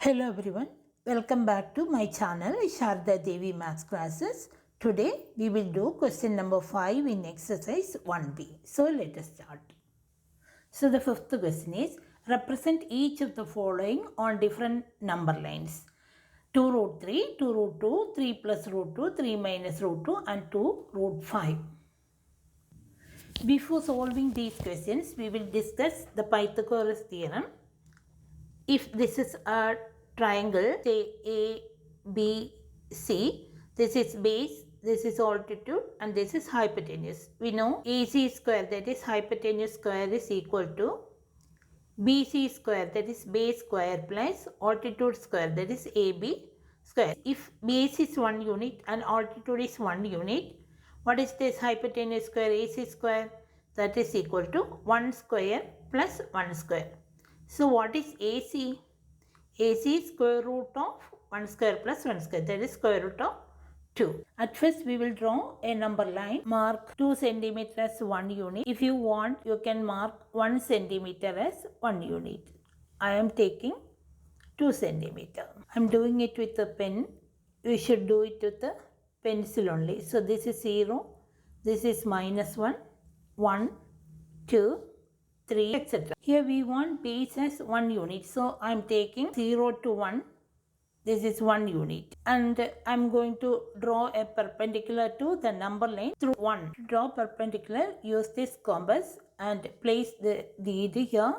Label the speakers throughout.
Speaker 1: Hello everyone, welcome back to my channel Sarada Devi Maths Classes. Today we will do question number 5 in exercise 1b. So let us start. So the fifth question is, represent each of the following on different number lines. 2 root 3, 2 root 2, 3 plus root 2, 3 minus root 2 and 2 root 5. Before solving these questions, we will discuss the Pythagoras theorem. If this is a triangle, say A, B, C, this is base, this is altitude and this is hypotenuse. We know AC square, that is hypotenuse square, is equal to BC square, that is base square, plus altitude square, that is AB square. If base is 1 unit and altitude is 1 unit, what is this hypotenuse square, AC square? That is equal to 1 square plus 1 square. So what is AC? AC is square root of 1 square plus 1 square, that is square root of 2. At first we will draw a number line, mark 2 centimeter as 1 unit. If you want, you can mark 1 centimeter as 1 unit. I am taking 2 centimeter. I am doing it with a pen. We should do it with a pencil only. So this is 0, this is minus 1, 1, 2, 3, etc. Here we want base as 1 unit. So I am taking 0 to 1. This is 1 unit. And I am going to draw a perpendicular to the number line through 1. To draw perpendicular, use this compass and place the needle here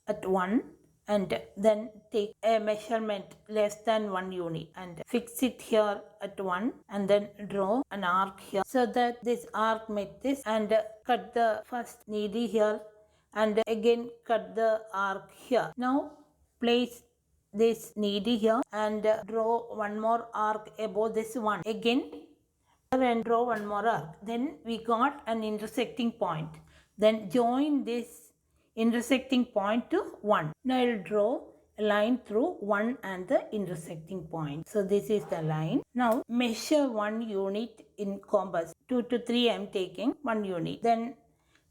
Speaker 1: at 1. And then take a measurement less than 1 unit and fix it here at 1 and then draw an arc here so that this arc met this, and cut the first needle here and again cut the arc here. Now place this needle here and draw one more arc above this one again and draw one more arc. Then we got an intersecting point. Then join this intersecting point to 1. Now I will draw a line through 1 and the intersecting point. So this is the line. Now measure 1 unit in compass. 2 to 3 I am taking 1 unit. Then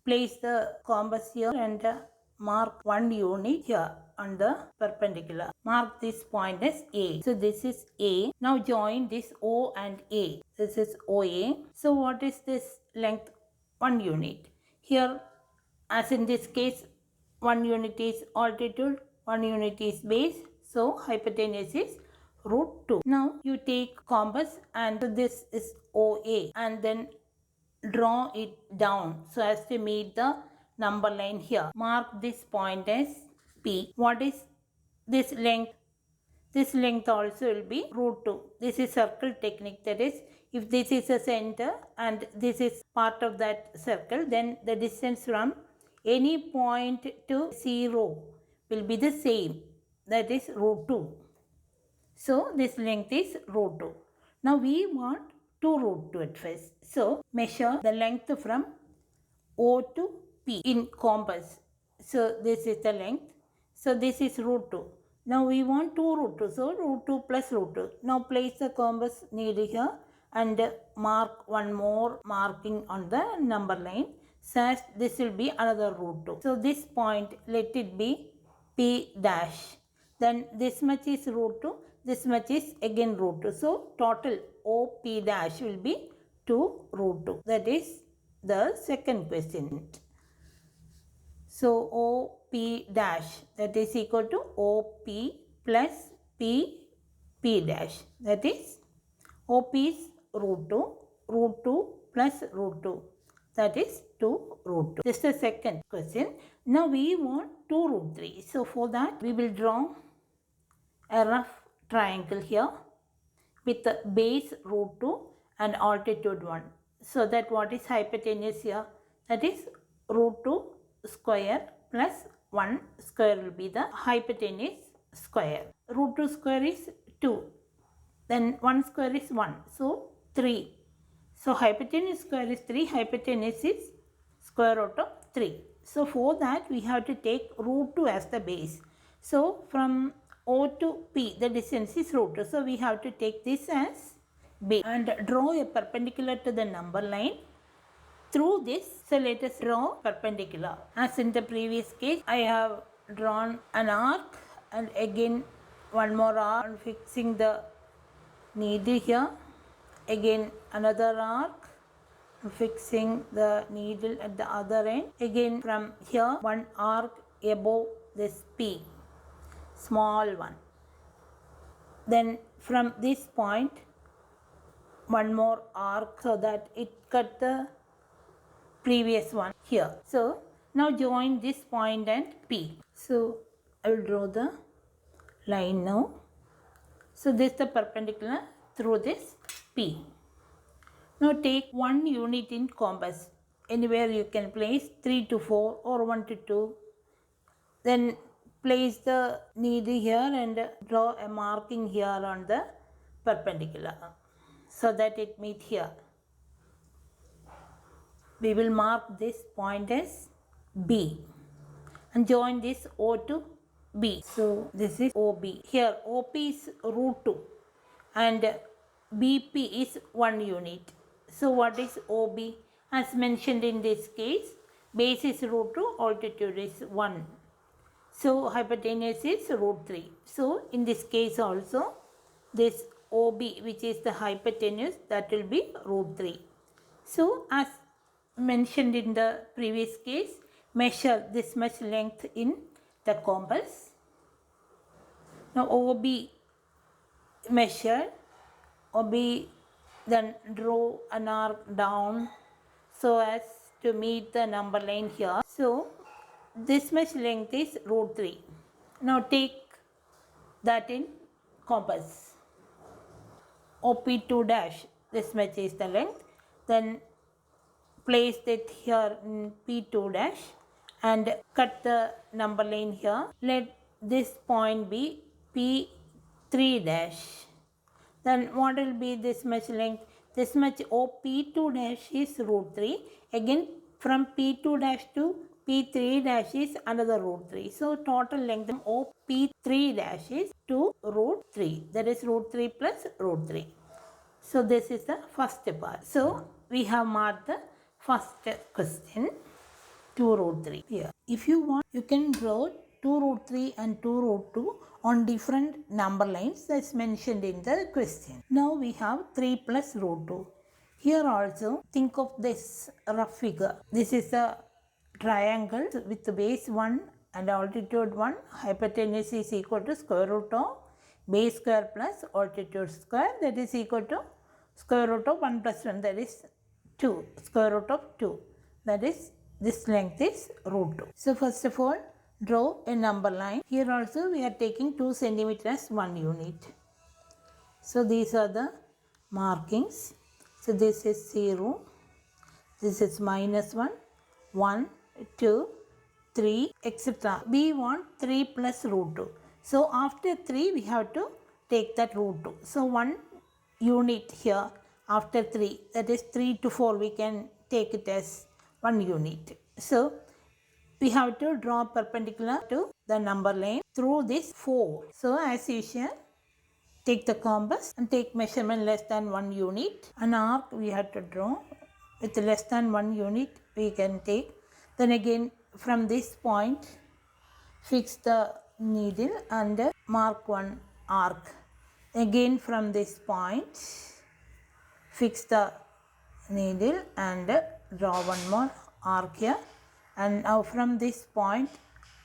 Speaker 1: place the compass here and mark 1 unit here on the perpendicular. Mark this point as A. So this is A. Now join this O and A. This is OA. So what is this length? 1 unit. Here, as in this case, 1 unit is altitude, 1 unit is base. So hypotenuse is root 2. Now you take compass and this is OA and then draw it down so as to meet the number line here. Mark this point as P. What is this length? This length also will be root 2. This is circle technique, that is, if this is a center and this is part of that circle, then the distance from any point to 0 will be the same, that is root 2. So this length is root 2. Now we want 2 root 2 at first. So measure the length from O to P in compass. So this is the length. So this is root 2. Now we want 2 root 2. So root 2 plus root 2. Now place the compass needle here and mark one more marking on the number line. So this will be another root 2. So this point, let it be P dash. Then this much is root 2. This much is again root 2. So total OP dash will be 2 root 2. That is the second question. So OP dash, that is equal to OP plus P dash. That is OP is root 2 plus root 2. That is 2 root 2. This is the second question. Now we want 2 root 3. So for that we will draw a rough triangle here with the base root 2 and altitude 1. So that what is hypotenuse here? That is root 2 square plus 1 square will be the hypotenuse square. Root 2 square is 2. Then 1 square is 1. So 3. So hypotenuse square is 3. Hypotenuse is square root of 3. So for that we have to take root 2 as the base. So from O to P, the distance is root 2. So we have to take this as base and draw a perpendicular to the number line through this. So let us draw perpendicular. As in the previous case, I have drawn an arc and again one more arc, fixing the needle here, again another arc, fixing the needle at the other end, again from here one arc above this P, small one, then from this point one more arc so that it cut the previous one here. So now join this point and P. So I will draw the line now. So this is the perpendicular through this P. Now take 1 unit in compass. Anywhere you can place 3 to 4 or 1 to 2. Then place the needle here and draw a marking here on the perpendicular so that it meet here. We will mark this point as B and join this O to B. So this is OB. Here OP is root 2 and BP is 1 unit. So what is OB? As mentioned in this case, base is root 2, altitude is 1. So hypotenuse is root 3. So in this case also, this OB, which is the hypotenuse, that will be root 3. So as mentioned in the previous case, measure this much length in the compass. Now OB measure, OB, then draw an arc down so as to meet the number line here. So this much length is root 3. Now take that in compass. OP2 dash, this much is the length. Then place it here in P2 dash and cut the number line here. Let this point be P3 dash. Then what will be this much length? This much OP2 dash is root 3. Again from P2 dash to P3 dash is another root 3. So total length of OP3 dash is 2 root 3. That is root 3 plus root 3. So this is the first part. So we have marked the first question, 2 root 3 here. If you want, you can draw 2 root 3 and 2 root 2 on different number lines as mentioned in the question. Now we have 3 plus root 2. Here also think of this rough figure. This is a triangle with the base 1 and altitude 1. Hypotenuse is equal to square root of base square plus altitude square, that is equal to square root of 1 plus 1, that is 2, square root of 2, that is this length is root 2. So first of all, draw a number line. Here also we are taking 2 cm as 1 unit. So these are the markings. So this is 0, this is minus 1, 1, 2, 3, etc. We want 3 plus root 2. So after 3 we have to take that root 2. So 1 unit here after 3, that is 3 to 4, we can take it as 1 unit. So we have to draw perpendicular to the number line through this 4. So as usual, take the compass and take measurement less than 1 unit. An arc we have to draw with less than 1 unit we can take. Then again from this point, fix the needle and mark one arc. Again from this point, fix the needle and draw one more arc here. And now from this point,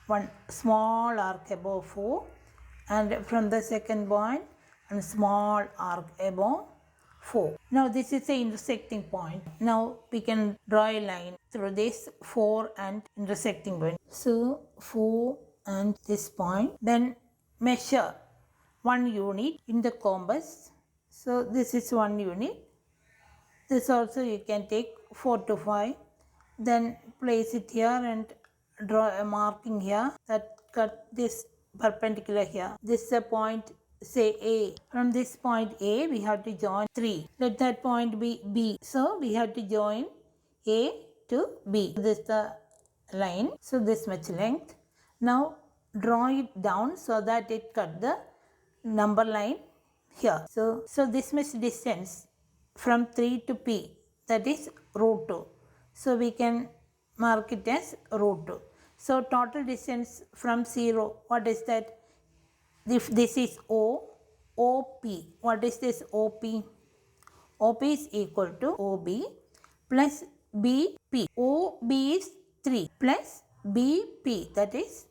Speaker 1: one small arc above 4, and from the second point, and small arc above 4. Now this is the intersecting point. Now we can draw a line through this 4 and intersecting point. So 4 and this point. Then measure 1 unit in the compass. So this is 1 unit. This also you can take 4 to 5. Then place it here and draw a marking here that cut this perpendicular here. This is a point, say A. From this point A we have to join 3. Let that point be B. So we have to join A to B. This is the line. So this much length. Now draw it down so that it cut the number line here. So this much distance from 3 to P, that is root 2. So we can mark it as root 2. So total distance from 0, what is that? if this is O, OP, what is this OP? OP is equal to OB plus BP. OB is 3 plus BP, that is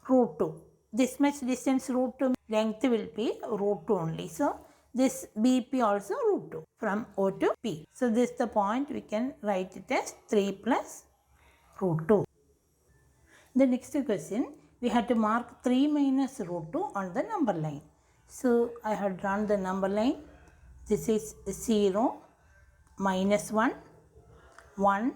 Speaker 1: root 2. This much distance root 2, length will be root 2 only. So this BP also root 2 from O to P. So this is the point, we can write it as 3 plus root 2. The next question, we have to mark 3 minus root 2 on the number line. So I have drawn the number line. This is 0, minus 1, 1,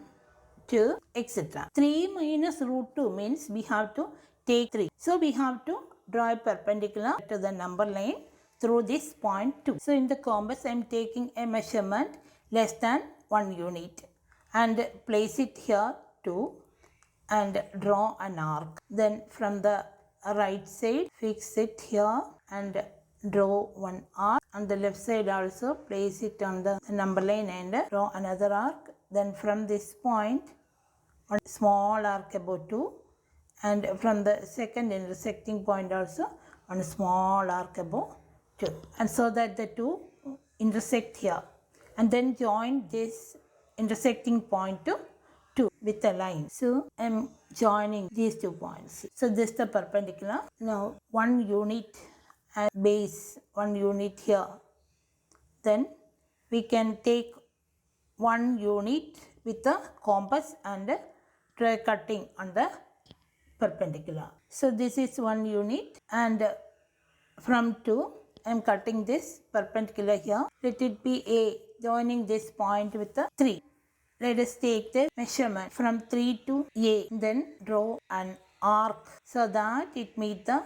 Speaker 1: 2, etc. 3 minus root 2 means we have to take 3. So we have to draw a perpendicular to the number line through this point 2. So in the compass I am taking a measurement less than 1 unit and place it here 2 and draw an arc. Then from the right side fix it here and draw one arc. On the left side also place it on the number line and draw another arc. Then from this point one small arc about 2 and from the second intersecting point also one small arc above 2, and so that the two intersect here, and then join this intersecting point to 2 with a line. So I am joining these 2 points. So this is the perpendicular. Now 1 unit at base, 1 unit here. Then we can take 1 unit with the compass and try cutting on the perpendicular. So this is 1 unit, and from 2 I am cutting this perpendicular here. Let it be A, joining this point with the 3. Let us take the measurement from 3 to A, then draw an arc so that it meets the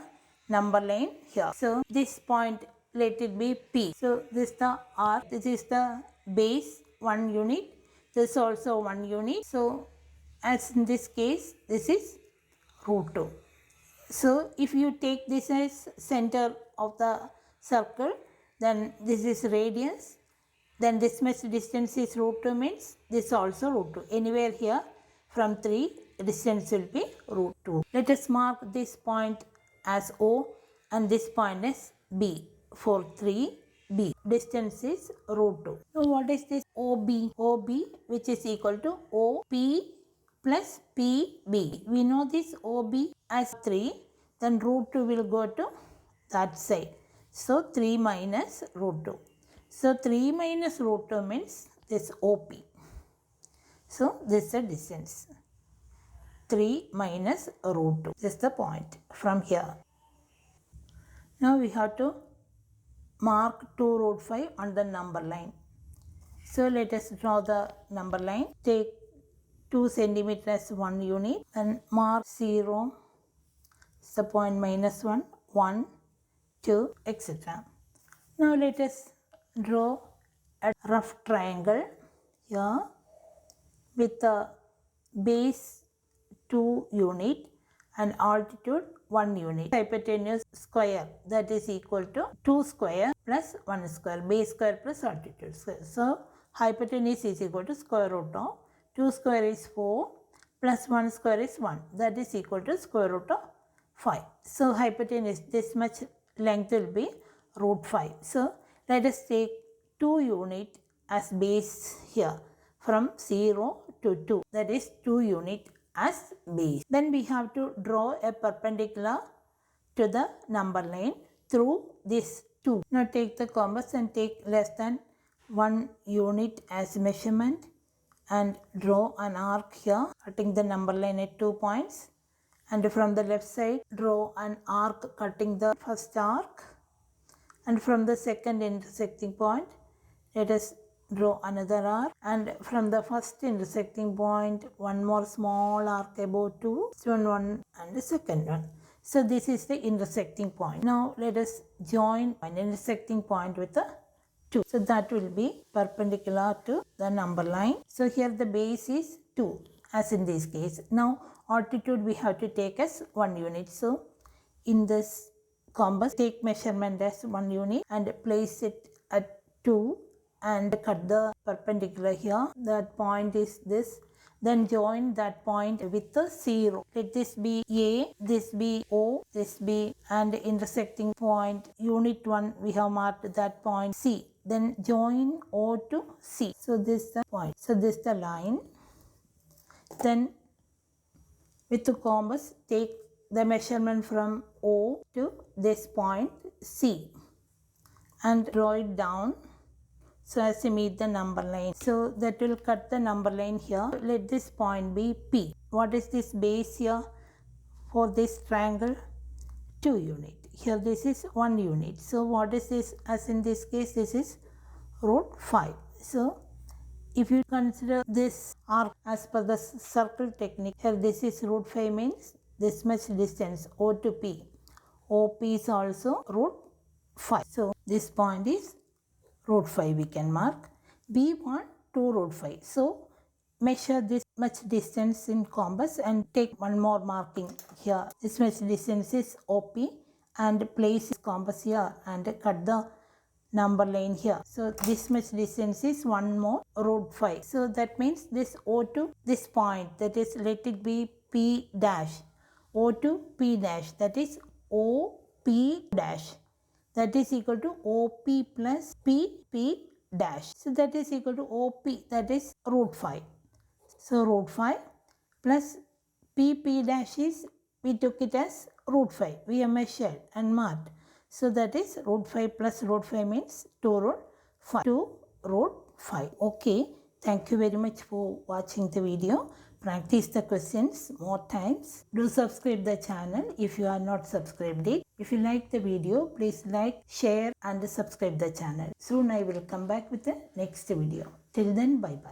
Speaker 1: number line here. So this point, let it be P. So this is the arc, this is the base, 1 unit, this is also 1 unit. So as in this case, this is root 2. So if you take this as center of the circle, then this is radius, then this much distance is root 2 means this also root 2. Anywhere here from 3 distance will be root 2. Let us mark this point as O and this point as B for 3B. Distance is root 2. So what is this OB? OB, which is equal to OP plus PB. We know this OB as 3, then root 2 will go to that side. So 3 minus root 2. So 3 minus root 2 means this OP. So this is the distance. 3 minus root 2. This is the point from here. Now we have to mark 2 root 5 on the number line. So let us draw the number line. Take 2 centimeter as 1 unit and mark 0, the point minus 1, 1, 2, etc. Now let us draw a rough triangle here with the base 2 unit and altitude 1 unit. Hypotenuse square, that is equal to 2 square plus 1 square, base square plus altitude square. So hypotenuse is equal to square root of 2 square is 4 plus 1 square is 1, that is equal to square root of 5. So hypotenuse, this much length will be root 5. So let us take 2 unit as base here from 0 to 2, that is 2 unit as base. Then we have to draw a perpendicular to the number line through this 2. Now take the compass and take less than 1 unit as measurement and draw an arc here, cutting the number line at 2 points. And from the left side, draw an arc cutting the first arc. And from the second intersecting point, let us draw another arc. And from the first intersecting point, one more small arc above 2, one and the second one. So this is the intersecting point. Now let us join an intersecting point with a 2. So that will be perpendicular to the number line. So here the base is 2 as in this case. Now altitude we have to take as 1 unit. So in this compass, take measurement as 1 unit and place it at 2 and cut the perpendicular here. That point is this. then join that point with the 0. Let this be A, this be O, this be, and intersecting point unit 1 we have marked that point C. Then join O to C. So this is the point. So this is the line. Then with the compass take the measurement from O to this point C and draw it down so as to meet the number line. So that will cut the number line here. Let this point be P. What is this base here for this triangle? 2 unit. Here this is 1 unit. So what is this? As in this case, this is root 5. So if you consider this arc as per the circle technique, here this is root 5 means this much distance O to P. OP is also root 5. So this point is root 5 we can mark. B1 to root 5. So measure this much distance in compass and take one more marking here. This much distance is OP and place compass here and cut the number line here. So this much distance is one more root 5. So that means this O to this point, that is let it be P dash. O to P dash, that is OP dash. That is equal to OP plus P dash. So that is equal to OP, that is root 5. So root 5 plus P dash is, we took it as root 5. We have measured and marked. So that is root 5 plus root 5 means 2 root 5. 2 root 5. Okay. Thank you very much for watching the video. Practice the questions more times. Do subscribe the channel if you are not subscribed it. If you like the video, please like, share and subscribe the channel. Soon I will come back with the next video. Till then, bye bye.